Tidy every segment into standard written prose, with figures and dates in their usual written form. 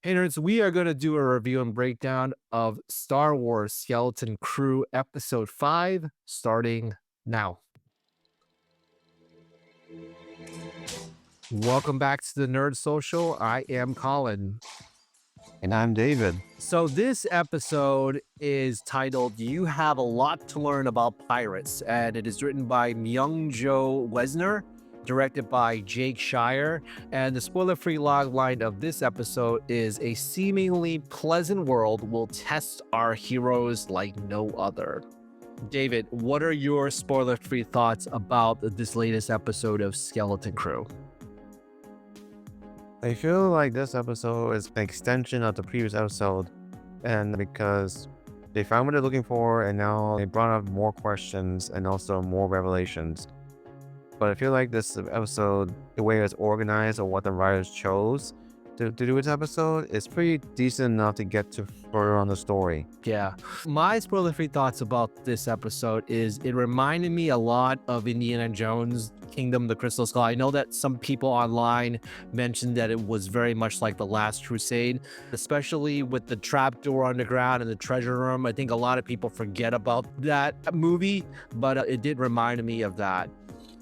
Hey nerds, we are going to do a review and breakdown of Star Wars Skeleton Crew Episode 5, starting now. Welcome back to the Nerd Social. I am Colin. And I'm David. So this episode is titled You Have a Lot to Learn About Pirates, and it is written by Myung Wesner, directed by Jake Schreier, and the spoiler-free logline of this episode is a seemingly pleasant world will test our heroes like no other. David, what are your spoiler-free thoughts about this latest episode of Skeleton Crew? I feel like this episode is an extension of the previous episode, and because they found what they're looking for, and now they brought up more questions and also more revelations. But I feel like this episode, the way it's organized or what the writers chose to do this episode, is pretty decent enough to get to further on the story. Yeah. My spoiler-free thoughts about this episode is it reminded me a lot of Indiana Jones' Kingdom of the Crystal Skull. I know that some people online mentioned that it was very much like The Last Crusade, especially with the trapdoor underground and the treasure room. I think a lot of people forget about that movie, but it did remind me of that.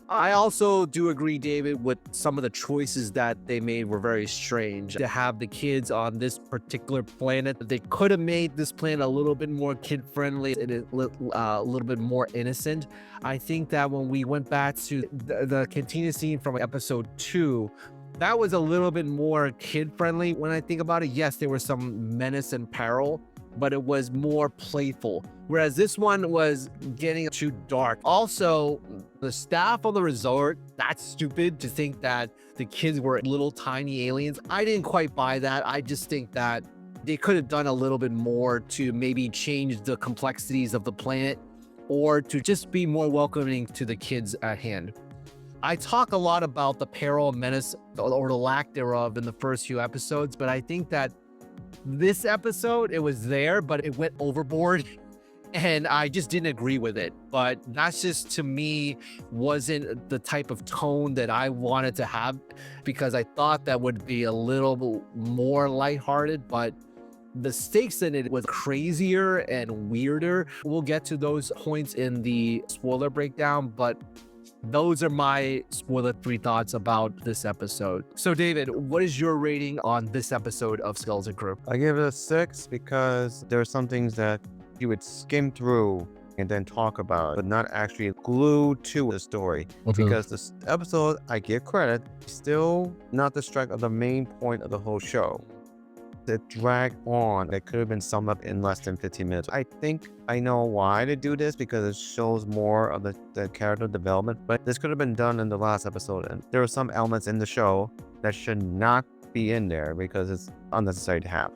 I also do agree, David, with some of the choices that they made were very strange. To have the kids on this particular planet, they could have made this planet a little bit more kid-friendly and a little bit more innocent. I think that when we went back to the continuous scene from episode 2, that was a little bit more kid-friendly. When I think about it, yes, there was some menace and peril, but it was more playful. Whereas this one was getting too dark. Also, the staff on the resort, that's stupid to think that the kids were little tiny aliens. I didn't quite buy that. I just think that they could have done a little bit more to maybe change the complexities of the planet or to just be more welcoming to the kids at hand. I talk a lot about the peril and menace or the lack thereof in the first few episodes, but I think that this episode, it was there, but it went overboard and I just didn't agree with it. But that's just, to me, wasn't the type of tone that I wanted to have, because I thought that would be a little more lighthearted, but the stakes in it was crazier and weirder. We'll get to those points in the spoiler breakdown, but those are my spoiler-free thoughts about this episode. So, David, what is your rating on this episode of Skeleton Crew? I give it a 6 because there are some things that you would skim through and then talk about, but not actually glue to the story. Because this episode, I give credit, still not the strike of the main point of the whole show. It dragged on. It could have been summed up in less than 15 minutes. I think I know why they do this, because it shows more of the character development, but this could have been done in the last episode. And there are some elements in the show that should not be in there because it's unnecessary to have.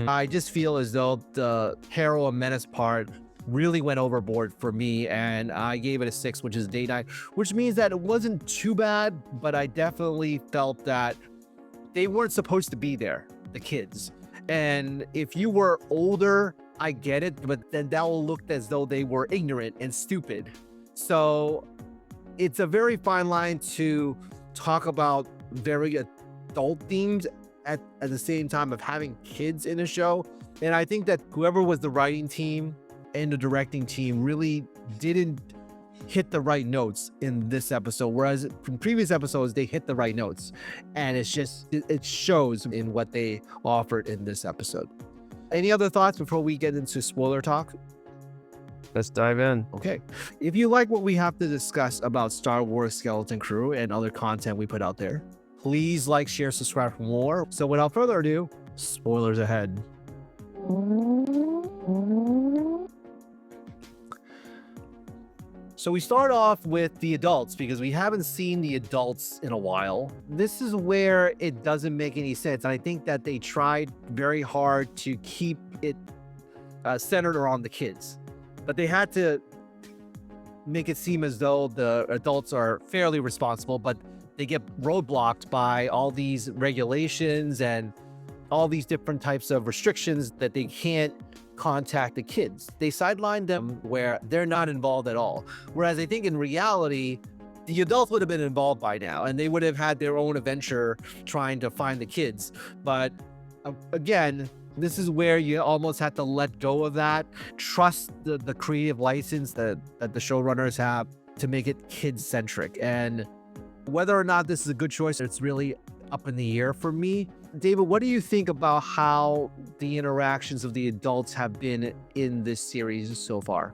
I just feel as though the peril and menace part really went overboard for me, and I gave it a 6, which is day 9, which means that it wasn't too bad, but I definitely felt that they weren't supposed to be there, the kids. And if you were older, I get it, but then that will look as though they were ignorant and stupid. So it's a very fine line to talk about very adult themes at the same time of having kids in a show. And I think that whoever was the writing team and the directing team really didn't hit the right notes in this episode, whereas from previous episodes they hit the right notes, and it's just it shows in what they offered in this episode. Any other thoughts before we get into spoiler talk? Let's dive in. Okay, if you like what we have to discuss about Star Wars Skeleton Crew and other content we put out there, please like, share, subscribe for more. So without further ado, spoilers ahead. So we start off with the adults because we haven't seen the adults in a while. This is where it doesn't make any sense. And I think that they tried very hard to keep it centered around the kids, but they had to make it seem as though the adults are fairly responsible, but they get roadblocked by all these regulations and all these different types of restrictions that they can't contact the kids. They sidelined them where they're not involved at all. Whereas I think in reality, the adults would have been involved by now and they would have had their own adventure trying to find the kids. But Again, this is where you almost have to let go of that, trust the creative license that the showrunners have to make it kid-centric. And whether or not this is a good choice, it's really up in the air for me. David, what do you think about how the interactions of the adults have been in this series so far?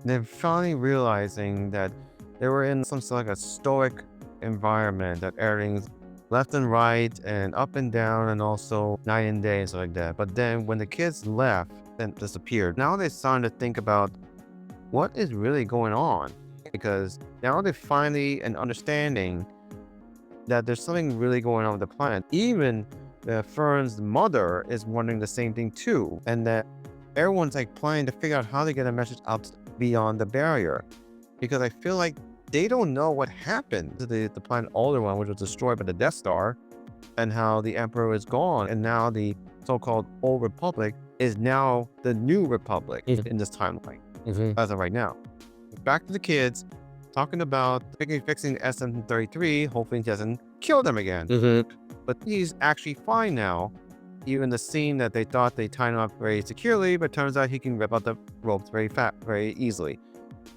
They're finally realizing that they were in some sort of like a stoic environment, that everything's left and right and up and down and also night and day and stuff like that. But then when the kids left and disappeared, now they're starting to think about what is really going on, because now they're finally an understanding that there's something really going on with the planet. Even Fern's mother is wondering the same thing too, and that everyone's like planning to figure out how to get a message out beyond the barrier, because I feel like they don't know what happened to the planet Alderaan, which was destroyed by the Death Star, and how the Emperor is gone, and now the so-called Old Republic is now the New Republic in this timeline as of right now. Back to the kids talking about fixing SM-33, hopefully he doesn't kill them again. But he's actually fine now. Even the scene that they thought they tied him up very securely, but turns out he can rip out the ropes very easily.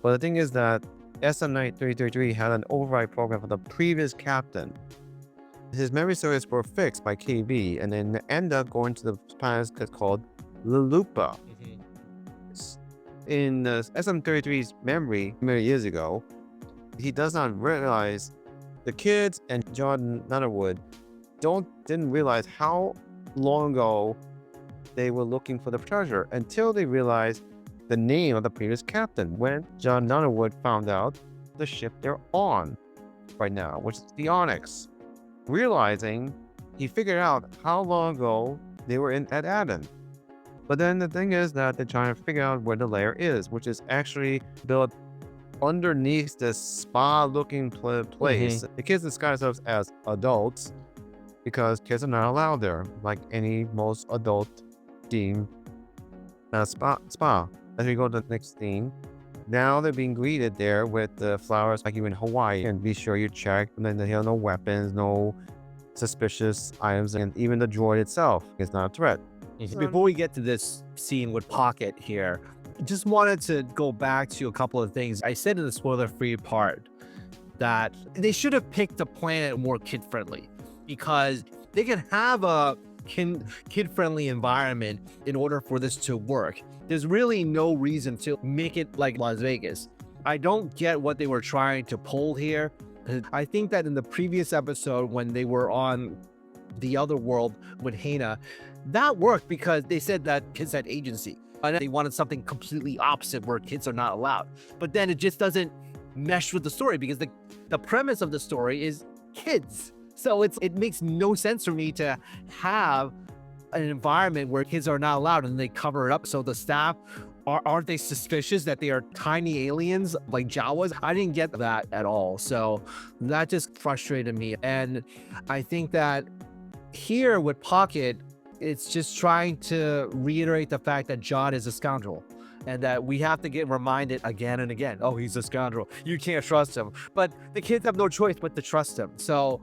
But the thing is that SM-333 had an override program for the previous captain. His memory circuits were fixed by KB, and then end up going to the planet called Lelupa. In SM-33's memory many years ago, he does not realize the kids and John Nutterwood didn't realize how long ago they were looking for the treasure until they realized the name of the previous captain, when John Nutterwood found out the ship they're on right now, which is the Onyx. Realizing he figured out how long ago they were at Aden. But then the thing is that they're trying to figure out where the lair is, which is actually built underneath this spa-looking place. The kids disguise themselves as adults because kids are not allowed there, like most adult themed spa. As we go to the next scene, now they're being greeted there with the flowers like you in Hawaii, and be sure you check, and then they have no weapons, no suspicious items, and even the droid itself is not a threat. Before we get to this scene with Pocket here, just wanted to go back to a couple of things. I said in the spoiler-free part that they should have picked a planet more kid-friendly, because they can have a kid-friendly environment in order for this to work. There's really no reason to make it like Las Vegas. I don't get what they were trying to pull here. I think that in the previous episode, when they were on the other world with Hana, that worked because they said that kids had agency. And they wanted something completely opposite where kids are not allowed. But then it just doesn't mesh with the story, because the premise of the story is kids. So it makes no sense for me to have an environment where kids are not allowed and they cover it up. So the staff, aren't they suspicious that they are tiny aliens like Jawas? I didn't get that at all. So that just frustrated me. And I think that here with Pocket, it's just trying to reiterate the fact that John is a scoundrel, and that we have to get reminded again and again, oh, he's a scoundrel, you can't trust him. But the kids have no choice but to trust him. So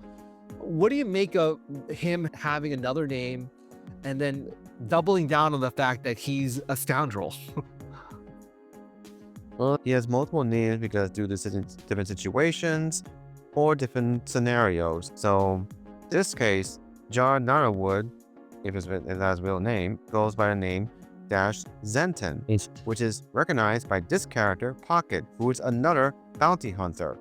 what do you make of him having another name and then doubling down on the fact that he's a scoundrel? Well, he has multiple names because due to different situations or different scenarios. So in this case, John Nutterwood, if it's his real name, goes by the name Dash Zenton, which is recognized by this character, Pocket, who is another bounty hunter.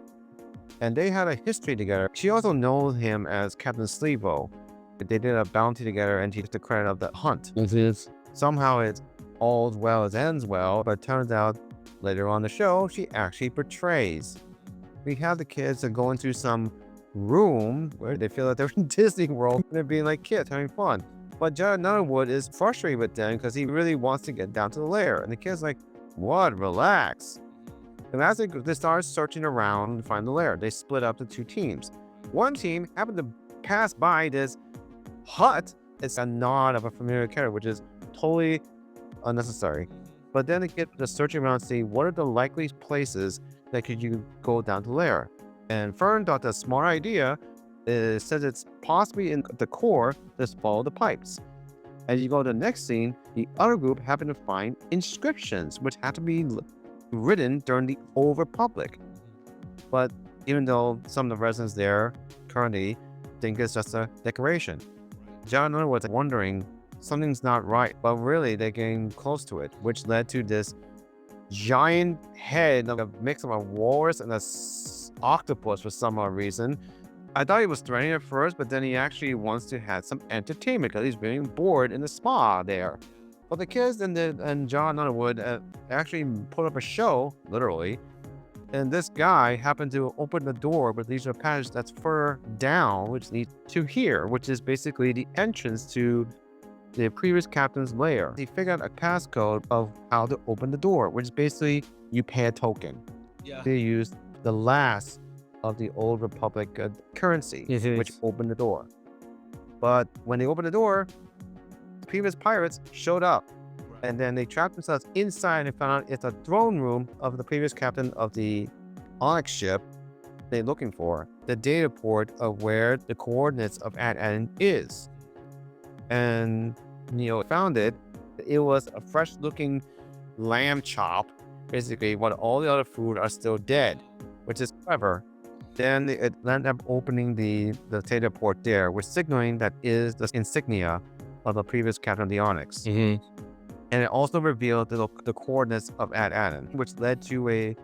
And they had a history together. She also knows him as Captain Sleevo. They did a bounty together, and she gets the credit of the hunt. Somehow it's all well as ends well, but it turns out later on the show, she actually betrays. We have the kids that go into some room where they feel that they're in Disney World, and they're being like kids, having fun. But John Nutterwood is frustrated with them because he really wants to get down to the lair. And the kid's like, what? Relax. And as they start searching around to find the lair, they split up to two teams. One team happened to pass by this hut. It's a nod of a familiar character, which is totally unnecessary. But then the kid just searching around to see what are the likely places that could you go down to the lair. And Fern thought that's a smart idea. It says it's possibly in the core. Let's follow the pipes. As you go to the next scene, the other group happen to find inscriptions, which have to be written during the Old Republic. But even though some of the residents there currently think it's just a decoration, John was wondering something's not right, but really they're getting close to it, which led to this giant head of a mix of a walrus and a octopus for some odd reason. I thought he was threatening at first, but then he actually wants to have some entertainment because he's being bored in the spa there. But the kids and John Underwood actually put up a show, literally, and this guy happened to open the door, but leaves a passage that's further down, which leads to here, which is basically the entrance to the previous captain's lair. He figured out a passcode of how to open the door, which is basically you pay a token. Yeah. They used the last of the Old Republic currency, which opened the door. But when they opened the door, the previous pirates showed up. And then they trapped themselves inside and found out it's a throne room of the previous captain of the Onyx ship they're looking for, the data port of where the coordinates of Ad is. And found it. It was a fresh-looking lamb chop, basically, when all the other food are still dead, which is clever. Then it ended up opening the data port there, which signaling that is the insignia of the previous captain of the Onyx. And it also revealed the coordinates of Ad, which led to a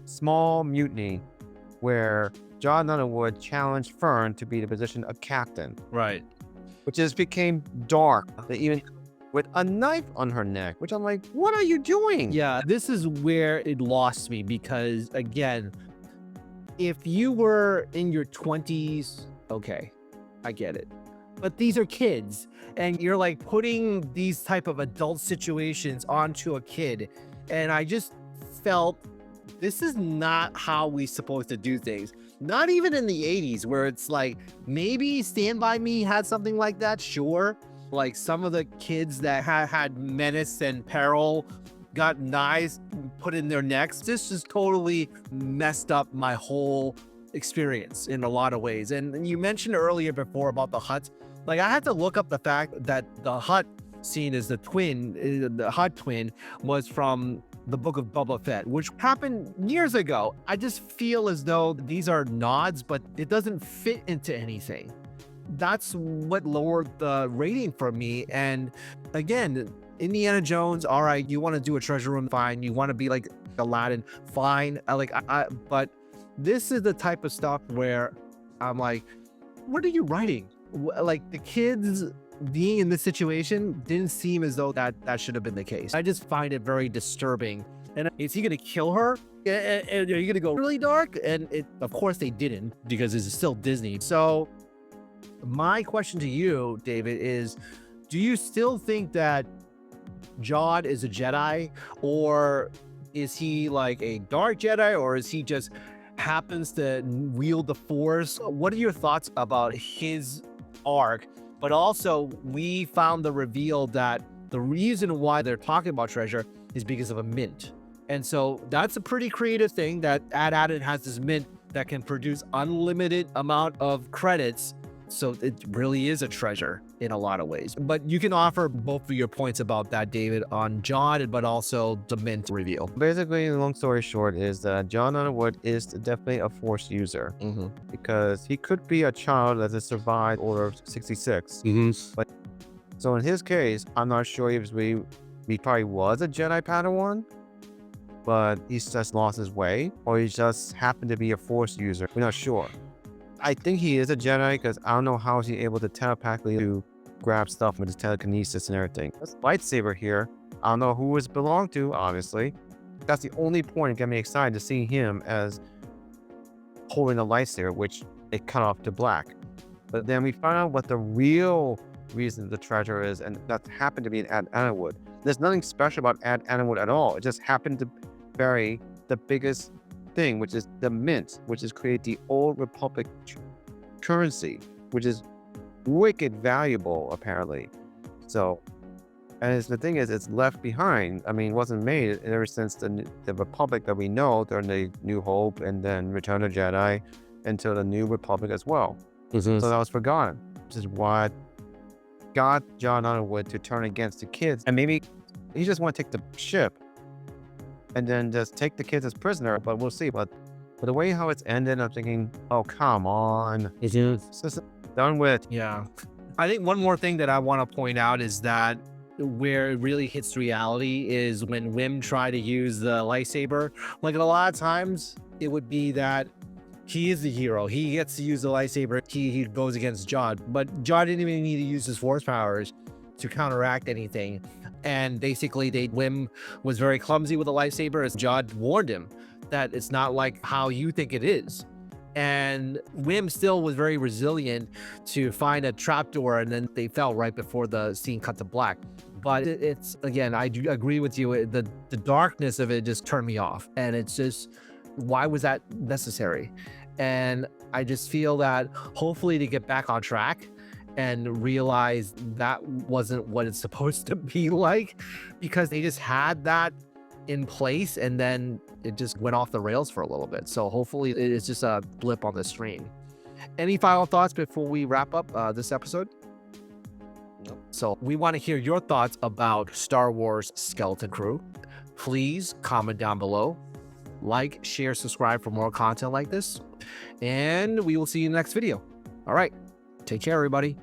small mutiny where John Underwood challenged Fern to be the position of captain. Right. Which just became dark. They even with a knife on her neck, which I'm like, what are you doing? Yeah, this is where it lost me because, again, if you were in your 20s, okay, I get it. But these are kids, and you're like putting these type of adult situations onto a kid. And I just felt this is not how we supposed to do things. Not even in the 80s, where it's like, maybe Stand By Me had something like that, sure. Like some of the kids that had menace and peril got knives put in their necks. This just totally messed up my whole experience in a lot of ways. And you mentioned earlier before about the Hutt. Like, I had to look up the fact that the Hutt scene is the Hutt twin was from the Book of Boba Fett, which happened years ago. I just feel as though these are nods, but it doesn't fit into anything. That's what lowered the rating for me. And again, Indiana Jones, all right, you want to do a treasure room, fine. You want to be like Aladdin, fine. But this is the type of stuff where I'm like, what are you writing? Like, the kids being in this situation didn't seem as though that should have been the case. I just find it very disturbing. And is he going to kill her? And are you going to go really dark? And of course they didn't, because this is still Disney. So my question to you, David, is do you still think that Jod is a Jedi, or is he like a dark Jedi, or is he just happens to wield the Force? What are your thoughts about his arc? But also, we found the reveal that the reason why they're talking about treasure is because of a mint. And so that's a pretty creative thing, that Ad has this mint that can produce unlimited amount of credits. So it really is a treasure in a lot of ways. But you can offer both of your points about that, David, on John, but also the mint reveal. Basically, the long story short is that John Underwood is definitely a Force user, because he could be a child that has survived Order 66. But so in his case, I'm not sure if he probably was a Jedi Padawan, but he's just lost his way, or he just happened to be a Force user. We're not sure. I think he is a Jedi, because I don't know how he's able to telepathically to grab stuff with his telekinesis and everything. This lightsaber here, I don't know who it belonged to, obviously. That's the only point that got me excited to see him as holding a lightsaber, which it cut off to black. But then we found out what the real reason the treasure is, and that happened to be an Ad Underwood. There's nothing special about Ad Underwood at all. It just happened to bury the biggest thing, which is the mint, which is create the Old Republic currency, which is wicked valuable apparently. So, and the thing is, it's left behind. I mean, it wasn't made ever since the Republic that we know during the New Hope and then Return of Jedi. into the New Republic as well. So that was forgotten, which is what got John Underwood to turn against the kids. And maybe he just want to take the ship and then just take the kids as prisoner, but we'll see. But the way how it's ended, I'm thinking, oh, come on. It's just done with. Yeah. I think one more thing that I want to point out is that where it really hits reality is when Wim tried to use the lightsaber. Like a lot of times, it would be that he is the hero. He gets to use the lightsaber. He goes against Jod, but Jod didn't even need to use his force powers to counteract anything. And basically, Wim was very clumsy with the lightsaber, as Jod warned him that it's not like how you think it is. And Wim still was very resilient to find a trapdoor, and then they fell right before the scene cut to black. But it's, again, I do agree with you. The darkness of it just turned me off. And it's just, why was that necessary? And I just feel that hopefully to get back on track and realize that wasn't what it's supposed to be like, because they just had that in place and then it just went off the rails for a little bit. So hopefully it's just a blip on the screen. Any final thoughts before we wrap up this episode? So we want to hear your thoughts about Star Wars Skeleton Crew. Please comment down below. Like, share, subscribe for more content like this. And we will see you in the next video. All right. Take care, everybody.